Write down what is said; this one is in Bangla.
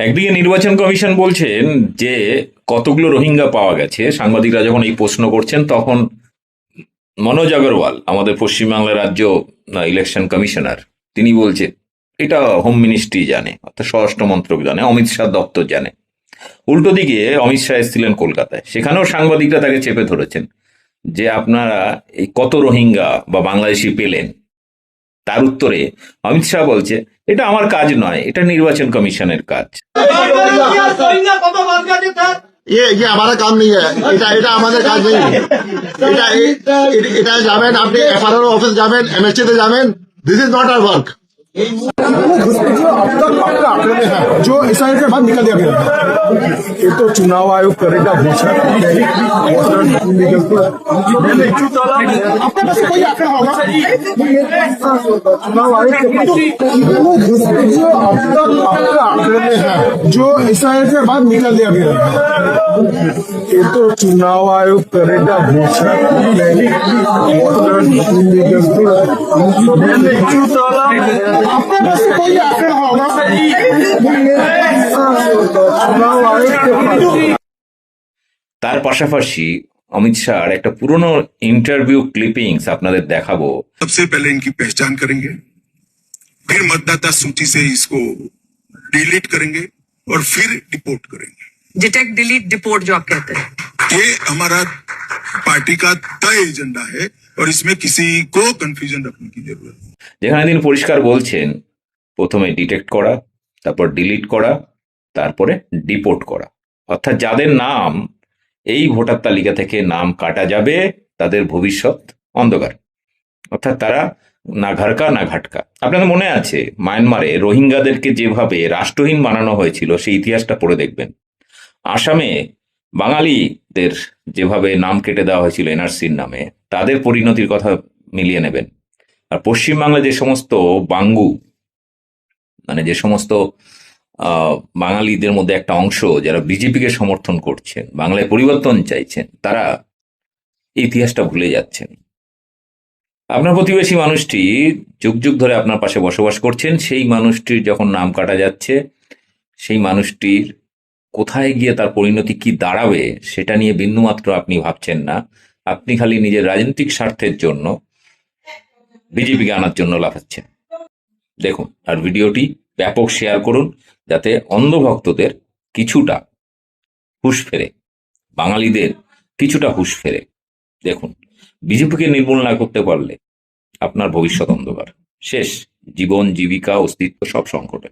একদিকে নির্বাচন কমিশন বলছেন যে কতগুলো রোহিঙ্গা পাওয়া গেছে। সাংবাদিকরা যখন এই প্রশ্ন করছেন তখন মনোজ আগরওয়াল, আমাদের পশ্চিমবাংলার রাজ্য ইলেকশন কমিশনার, তিনি বলছেন এটা হোম মিনিস্ট্রি জানে, অর্থাৎ স্বরাষ্ট্র মন্ত্রক জানে, অমিত শাহ দপ্তর জানে। উল্টো দিকে অমিত শাহ এসেছিলেন কলকাতায়, সেখানেও সাংবাদিকরা তাকে চেপে ধরেছেন যে আপনারা এই কত রোহিঙ্গা বা বাংলাদেশি পেলেন। তার উত্তরে অমিত শাহ বলছে এটা আমার কাজ নয়, এটা নির্বাচন কমিশনের কাজ। ये हमारा काम नहीं है, এটা আমাদের কাজ নেই। এটা যাবেন আপনি এফআরআর অফিস যাবেন, এমএসটি তে যাবেন। This is not our work. जो एसआईआर के बाद निकल दिया गया ये तो चुनाव आयोग करेगा घोषणा। आपके पास कोई आंकड़ा होगा चुनाव आयोग के पास जो अब तक आपका आंकड़े में है जो एसआईआर के बाद निकल दिया गया ये तो चुनाव आयोग करेगा घोषणा। आपके पास कोई आंकड़ा होगा चुनाव आयोग के पास। তার পাশাপাশি অমিত শাহর একটা পুরনো ইন্টারভিউ ক্লিপিংস আপনাদের দেখাবো। सबसे पहले इनकी पहचान करेंगे, फिर मतदाता सूची से इसको डिलीट करेंगे और फिर डिपोर्ट करेंगे। डिटेक्ट डिलीट डिपोर्ट जो आप कहते हैं, ये हमारा पार्टी का तय एजेंडा है और इसमें किसी को कंफ्यूजन रखने की जरूरत नहीं। যেখানে তিনি পরিষ্কার বলছেন প্রথমে ডিটেক্ট করা, তারপর ডিলিট করা, তারপরে ডিপোর্ট করা, অর্থাৎ যাদের নাম এই ভোটার তালিকা থেকে নাম কাটা যাবে তাদের ভবিষ্যৎ অন্ধকার, অর্থাৎ তারা না ঘাড়কা না ঘাটকা। আপনাদের মনে আছে মায়ানমারে রোহিঙ্গাদেরকে যেভাবে রাষ্ট্রহীন বানানো হয়েছিল সেই ইতিহাসটা পড়ে দেখবেন। আসামে বাঙালিদের যেভাবে নাম কেটে দেওয়া হয়েছিল এনআরসির নামে, তাদের পরিণতির কথা মিলিয়ে নেবেন। আর পশ্চিমবাংলায় যে সমস্ত বাঙ্গু, মানে যে সমস্ত বাঙালিদের মধ্যে একটা অংশ যারা বিজেপিকে সমর্থন করছেন, বাংলায় পরিবর্তন চাইছেন, তারা এই ইতিহাসটা ভুলে যাচ্ছেন। আপনার প্রতিবেশী মানুষটি যুগ যুগ ধরে আপনার পাশে বসবাস করছেন, সেই মানুষটির যখন নাম কাটা যাচ্ছে, সেই মানুষটির কোথায় গিয়ে তার পরিণতি কি দাঁড়াবে সেটা নিয়ে বিন্দুমাত্র আপনি ভাবছেন না। আপনি খালি নিজের রাজনৈতিক স্বার্থের জন্য বিজেপিকে আনার জন্য লাফাচ্ছেন। দেখুন আর ভিডিওটি ব্যাপক শেয়ার করুন যাতে অন্ধভক্তদের কিছুটা হুঁশ ফেরে, বাঙালিদের কিছুটা হুঁশ ফেরে। দেখুন, বিজেপিকে নির্মূল না করতে পারলে আপনার ভবিষ্যৎ অন্ধকার, শেষ, জীবন জীবিকা অস্তিত্ব সব সংকটে।